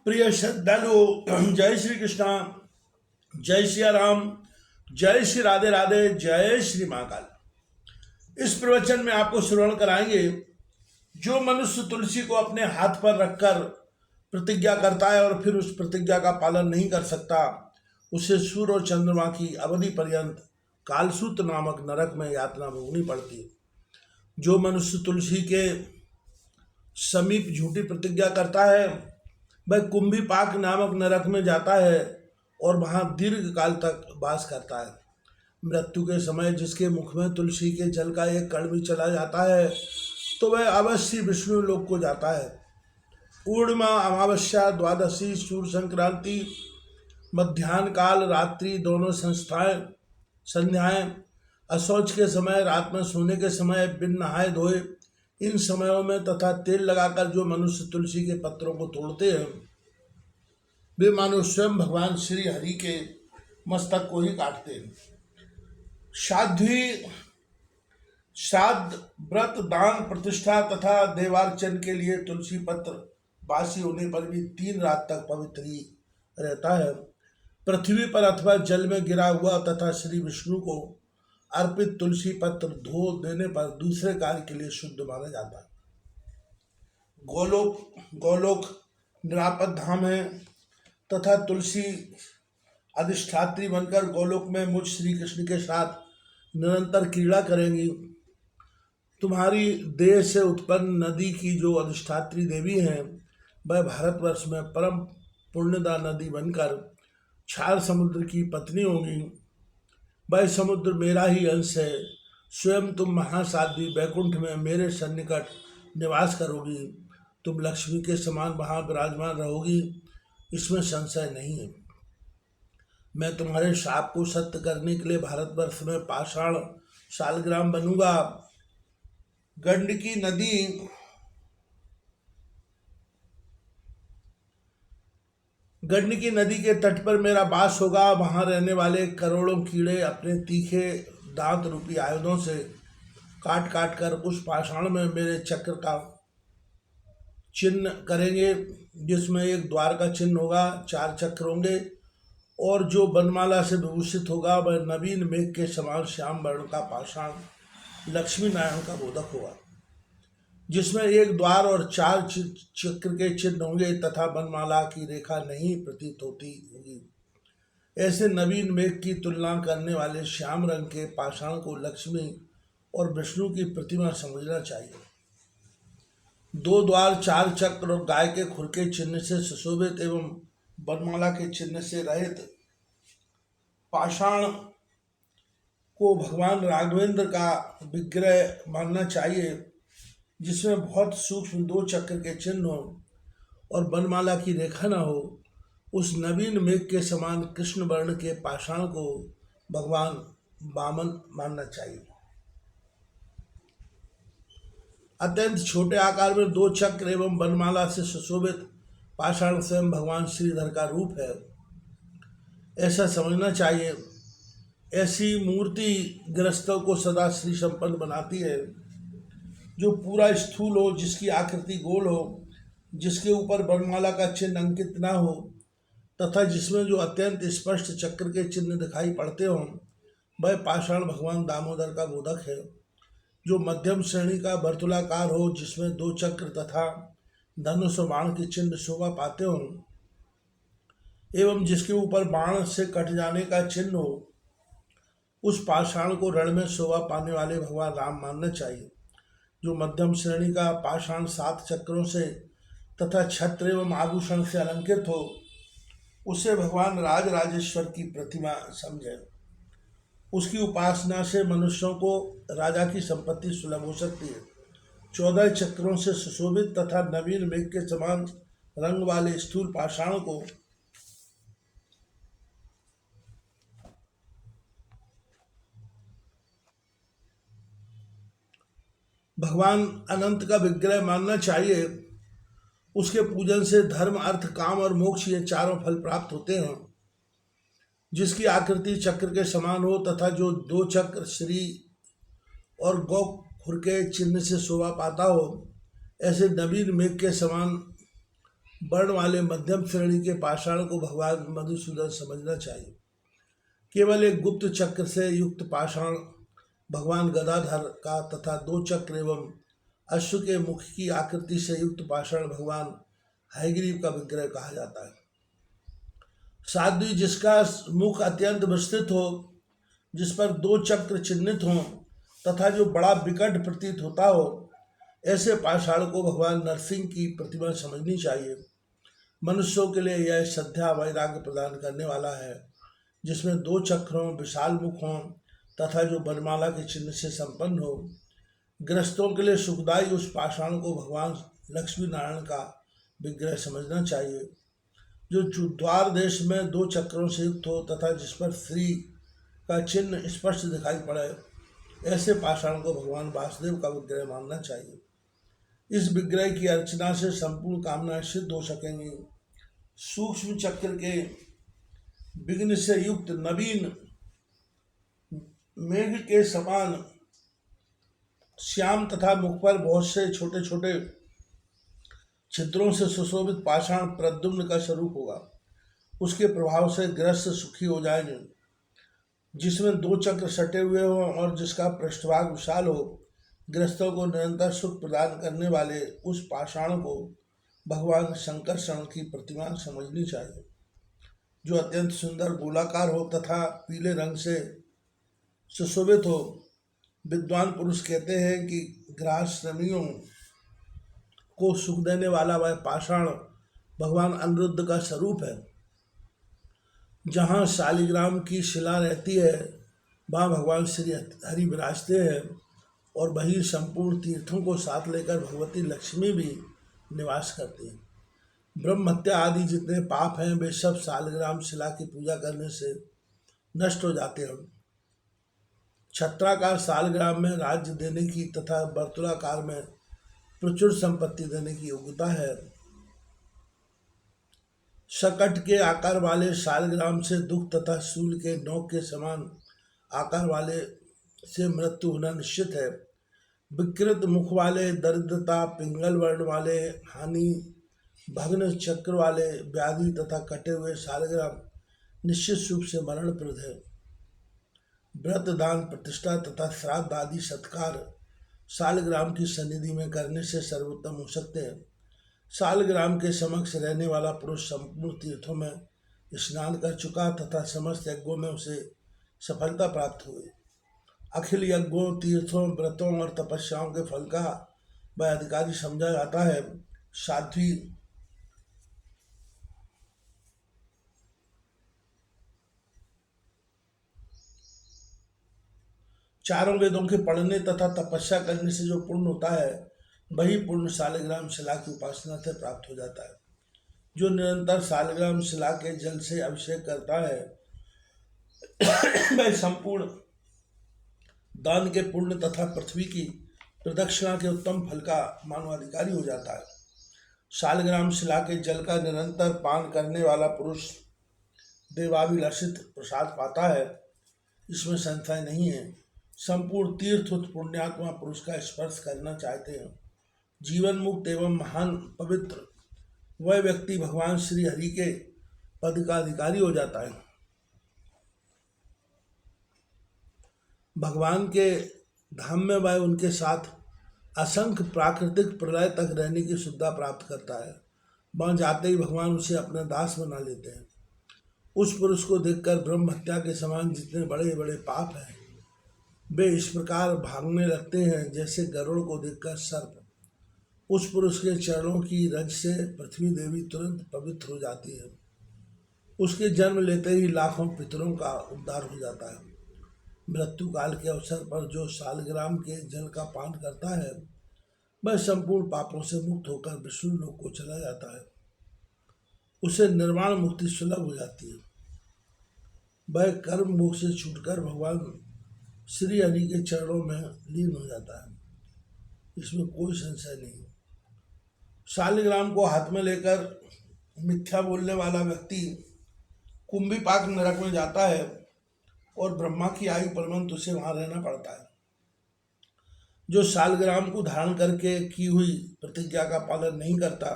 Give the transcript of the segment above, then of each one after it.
प्रिय श्रद्धालु, जय श्री कृष्णा, जय श्री राम, जय श्री राधे राधे, जय श्री महाकाल। इस प्रवचन में आपको श्रवण कराएंगे, जो मनुष्य तुलसी को अपने हाथ पर रखकर प्रतिज्ञा करता है और फिर उस प्रतिज्ञा का पालन नहीं कर सकता, उसे सूर्य और चंद्रमा की अवधि पर्यंत कालसूत्र नामक नरक में यातना भोगनी पड़ती है। जो मनुष्य तुलसी के समीप झूठी प्रतिज्ञा करता है, वह कुंभी पाक नामक नरक में जाता है और वहाँ दीर्घ काल तक वास करता है। मृत्यु के समय जिसके मुख में तुलसी के जल का एक कण भी चला जाता है तो वह अवश्य विष्णु लोक को जाता है। पूर्णिमा, अमावस्या, द्वादशी, सूर्य संक्रांति, मध्याह्न काल, रात्रि दोनों संध्याएं, अशौच के समय, रात में सोने के समय, बिन नहाए धोए, इन समयों में तथा तेल लगाकर जो मनुष्य तुलसी के पत्रों को तोड़ते हैं, वे मानो स्वयं भगवान श्री हरि के मस्तक को ही काटते हैं। श्राद्ध, व्रत, दान, प्रतिष्ठा तथा देवार्चन के लिए तुलसी पत्र बासी होने पर भी 3 रात तक पवित्र ही रहता है। पृथ्वी पर अथवा जल में गिरा हुआ तथा श्री विष्णु को अर्पित तुलसी पत्र धो देने पर दूसरे कार्य के लिए शुद्ध माना जाता है। गोलोक निरापद धाम है तथा तुलसी अधिष्ठात्री बनकर गोलोक में मुझ श्री कृष्ण के साथ निरंतर क्रीड़ा करेंगी। तुम्हारी देह से उत्पन्न नदी की जो अधिष्ठात्री देवी हैं, वह भारतवर्ष में परम पुण्यदा नदी बनकर 4 समुद्र की पत्नी होगी। वह समुद्र मेरा ही अंश है। स्वयं तुम महासाध्वी बैकुंठ में मेरे सन्निकट निवास करोगी। तुम लक्ष्मी के समान वहाँ विराजमान रहोगी, इसमें संशय नहीं है। मैं तुम्हारे शाप को सत्य करने के लिए भारतवर्ष में पाषाण शालग्राम बनूंगा। गंडकी नदी के तट पर मेरा वास होगा। वहाँ रहने वाले करोड़ों कीड़े अपने तीखे दांत रूपी आयुधों से काट काट कर उस पाषाण में मेरे चक्र का चिन्ह करेंगे, जिसमें एक द्वार का चिन्ह होगा, 4 चक्र होंगे, और जो बनमाला से विभूषित होगा वह नवीन मेघ के समान श्याम वर्ण का पाषाण लक्ष्मी नारायण का बोधक होगा, जिसमें एक द्वार और 4 चक्र के चिन्ह होंगे तथा बनमाला की रेखा नहीं प्रतीत होती होगी। ऐसे नवीन मेघ की तुलना करने वाले श्याम रंग के पाषाण को लक्ष्मी और विष्णु की प्रतिमा समझना चाहिए। 2 द्वार, 4 चक्र और गाय के खुर के चिन्ह से सुशोभित एवं बनमाला के चिन्ह से रहित पाषाण को भगवान राघवेंद्र का विग्रह मानना चाहिए, जिसमें बहुत सूक्ष्म 2 चक्र के चिन्ह हो और बनमाला की रेखा न हो। उस नवीन मेघ के समान कृष्ण वर्ण के पाषाण को भगवान वामन मानना चाहिए। अत्यंत छोटे आकार में 2 चक्र एवं बनमाला से सुशोभित पाषाण स्वयं भगवान श्रीधर का रूप है, ऐसा समझना चाहिए। ऐसी मूर्ति गृहस्थों को सदा श्री संपन्न बनाती है। जो पूरा स्थूल हो, जिसकी आकृति गोल हो, जिसके ऊपर बनमाला का चिन्ह अंकित ना हो तथा जिसमें जो अत्यंत स्पष्ट चक्र के चिन्ह दिखाई पड़ते हों, वह पाषाण भगवान दामोदर का बोधक है। जो मध्यम श्रेणी का वर्तुलाकार हो, जिसमें 2 चक्र तथा धनुष और बाण के चिन्ह शोभा पाते हों एवं जिसके ऊपर बाण से कट जाने का चिन्ह हो, उस पाषाण को रण में शोभा पाने वाले भगवान राम मानना चाहिए। जो मध्यम श्रेणी का पाषाण 7 चक्रों से तथा छत्र एवं आभूषण से अलंकृत हो, उसे भगवान राजराजेश्वर की प्रतिमा समझे। उसकी उपासना से मनुष्यों को राजा की संपत्ति सुलभ हो सकती है। 14 चक्रों से सुशोभित तथा नवीन मेघ के समान रंग वाले स्थूल पाषाण को भगवान अनंत का विग्रह मानना चाहिए। उसके पूजन से धर्म, अर्थ, काम और मोक्ष ये 4 फल प्राप्त होते हैं। जिसकी आकृति चक्र के समान हो तथा जो 2 चक्र श्री और गौ खुर के चिन्ह से शोभा पाता हो, ऐसे नवीन मेघ के समान वर्ण वाले मध्यम श्रेणी के पाषाण को भगवान मधुसूदन समझना चाहिए। केवल एक गुप्त चक्र से युक्त पाषाण भगवान गदाधर का तथा 2 चक्र एवं अश्व के मुख की आकृति से युक्त पाषाण भगवान हयग्रीव का विग्रह कहा जाता है। साध्वी जिसका मुख अत्यंत विस्तृत हो, जिस पर 2 चक्र चिन्हित हों तथा जो बड़ा विकट प्रतीत होता हो, ऐसे पाषाण को भगवान नरसिंह की प्रतिमा समझनी चाहिए। मनुष्यों के लिए यह श्रद्धा वैराग्य प्रदान करने वाला है, जिसमें 2 चक्रों, विशाल मुख हों तथा जो वनमाला के चिन्ह से संपन्न हो। गृहस्थों के लिए सुखदायी उस पाषाण को भगवान लक्ष्मी नारायण का विग्रह समझना चाहिए, जो द्वार देश में 2 चक्रों से युक्त हो तथा जिस पर श्री का चिन्ह स्पष्ट दिखाई पड़े। ऐसे पाषाण को भगवान वासुदेव का विग्रह मानना चाहिए। इस विग्रह की अर्चना से संपूर्ण कामनाएं सिद्ध हो सकेंगी। सूक्ष्म चक्र के विघ्न से युक्त नवीन मेघ के समान श्याम तथा मुख पर बहुत से छोटे छोटे छिद्रों से सुशोभित पाषाण प्रद्युम्न का स्वरूप होगा। उसके प्रभाव से ग्रस्त सुखी हो जाएंगे। जिसमें 2 चक्र सटे हुए हों और जिसका पृष्ठभाग विशाल हो, गृहस्थों को निरंतर सुख प्रदान करने वाले उस पाषाण को भगवान शंकरषण की प्रतिमा समझनी चाहिए, जो अत्यंत सुंदर गोलाकार हो तथा पीले रंग से सुशोभित हो। विद्वान पुरुष कहते हैं कि गृहश्रमियों को सुख देने वाला वह पाषाण भगवान अनिरुद्ध का स्वरूप है। जहाँ शालिग्राम की शिला रहती है, वहाँ भगवान श्री हरि विराजते हैं और वही संपूर्ण तीर्थों को साथ लेकर भगवती लक्ष्मी भी निवास करती हैं। ब्रह्म हत्या आदि जितने पाप हैं, वे सब शालिग्राम शिला की पूजा करने से नष्ट हो जाते हैं। छत्राकार शालिग्राम में राज्य देने की तथा वर्तुलाकार में प्रचुर संपत्ति देने की योग्यता है। शकट के आकार वाले शालिग्राम से दुख तथा शूल के नोक के समान आकार वाले से मृत्यु होना निश्चित है। विकृत मुख वाले दरिद्रता, पिंगल वर्ण वाले हानि, भग्न चक्र वाले व्याधि तथा कटे हुए शालिग्राम निश्चित रूप से मरणप्रद है। व्रत, दान, प्रतिष्ठा तथा श्राद्ध आदि सत्कार शालिग्राम की सन्निधि में करने से सर्वोत्तम हो सकते हैं। शालिग्राम के समक्ष रहने वाला पुरुष संपूर्ण तीर्थों में स्नान कर चुका तथा समस्त यज्ञों में उसे सफलता प्राप्त हुई। अखिल यज्ञों, तीर्थों, व्रतों और तपस्याओं के फल का वह अधिकारी समझा जाता है। साध्वी चारों वेदों के पढ़ने तथा तपस्या करने से जो पुण्य होता है, वही पुण्य शालिग्राम शिला की उपासना से प्राप्त हो जाता है। जो निरंतर शालिग्राम शिला के जल से अभिषेक करता है, वह संपूर्ण दान के पुण्य तथा पृथ्वी की प्रदक्षिणा के उत्तम फल का मानवाधिकारी हो जाता है। शालिग्राम शिला के जल का निरंतर पान करने वाला पुरुष देवाभिलषित प्रसाद पाता है, इसमें संशय नहीं है। संपूर्ण तीर्थ पुण्यात्मा पुरुष का स्पर्श करना चाहते हैं। जीवन मुक्त एवं महान पवित्र वह व्यक्ति भगवान श्री हरि के पद का अधिकारी हो जाता है। भगवान के धाम में वह उनके साथ असंख्य प्राकृतिक प्रलय तक रहने की सुविधा प्राप्त करता है। वहाँ जाते ही भगवान उसे अपना दास बना लेते हैं। उस पुरुष को देखकर ब्रह्म हत्या के समान जितने बड़े बड़े पाप हैं, वे इस प्रकार भागने लगते हैं जैसे गरुड़ को देखकर सर्प। उस पुरुष के चरणों की रज से पृथ्वी देवी तुरंत पवित्र हो जाती है। उसके जन्म लेते ही लाखों पितरों का उद्धार हो जाता है। मृत्यु काल के अवसर पर जो शालिग्राम के जल का पान करता है, वह संपूर्ण पापों से मुक्त होकर विष्णु लोक को चला जाता है। उसे निर्वाण मुक्ति सुलभ हो जाती है। वह कर्म भोग से छूटकर भगवान श्री हरि के चरणों में लीन हो जाता है, इसमें कोई संशय नहीं। शालिग्राम को हाथ में लेकर मिथ्या बोलने वाला व्यक्ति कुंभीपाक नरक में जाता है और ब्रह्मा की आयु पर्यंत उसे वहां रहना पड़ता है। जो शालिग्राम को धारण करके की हुई प्रतिज्ञा का पालन नहीं करता,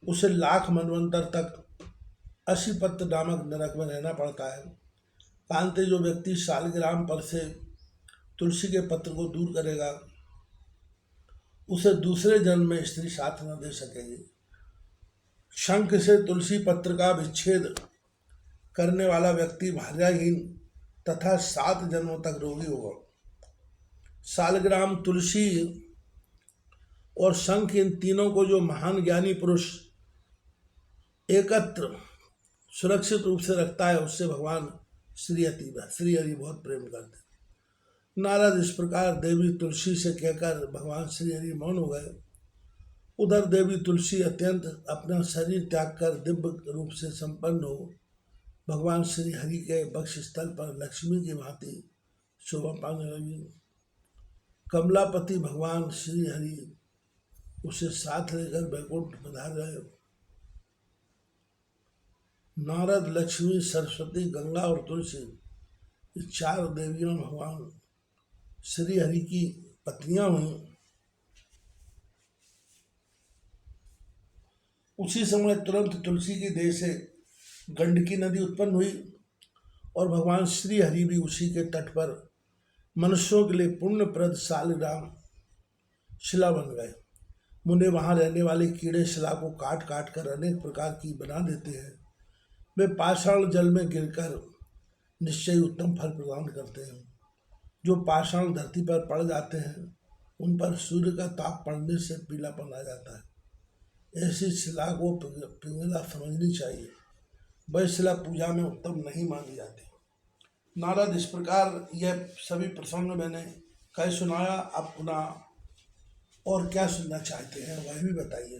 उसे लाख मनवंतर तक अशीपत्र नामक नरक में रहना पड़ता है। कांते जो व्यक्ति शालिग्राम पर से तुलसी के पत्र को दूर करेगा उसे दूसरे जन्म में स्त्री साथ न दे सकेगी। शंख से तुलसी पत्र का विच्छेद करने वाला व्यक्ति भार्याहीन तथा 7 जन्मों तक रोगी होगा। शालिग्राम, तुलसी और शंख, इन तीनों को जो महान ज्ञानी पुरुष एकत्र सुरक्षित रूप से रखता है उससे भगवान श्री हरि बहुत प्रेम करते हैं। नारद इस प्रकार देवी तुलसी से कहकर भगवान श्री हरि मौन हो गए। उधर देवी तुलसी अत्यंत अपना शरीर त्याग कर दिव्य रूप से संपन्न हो भगवान श्री हरि के वक्ष स्थल पर लक्ष्मी की भांति शोभा पाने लगी। कमलापति भगवान श्री हरि उसे साथ लेकर वैकुंठ पधार गए। नारद, लक्ष्मी, सरस्वती, गंगा और तुलसी, ये 4 देवियां भगवान श्री हरि की पत्नियां हुई। उसी समय तुरंत तुलसी की देह से गंडकी नदी उत्पन्न हुई और भगवान श्री हरि भी उसी के तट पर मनुष्यों के लिए पुण्यप्रद शालिग्राम शिला बन गए। मुने वहाँ रहने वाले कीड़े शिला को काट काट कर अनेक प्रकार की बना देते हैं। वे पाषाण जल में गिरकर निश्चय उत्तम फल प्रदान करते हैं। जो पाषाण धरती पर पड़ जाते हैं उन पर सूर्य का ताप पड़ने से पीलापन आ जाता है। ऐसी शिला को पिंगला समझनी चाहिए। वह शिला पूजा में उत्तम नहीं मानी जाती। नारद, इस प्रकार यह सभी प्रसंग मैंने कह सुनाया। आप पुनः और क्या सुनना चाहते हैं वह भी बताइए।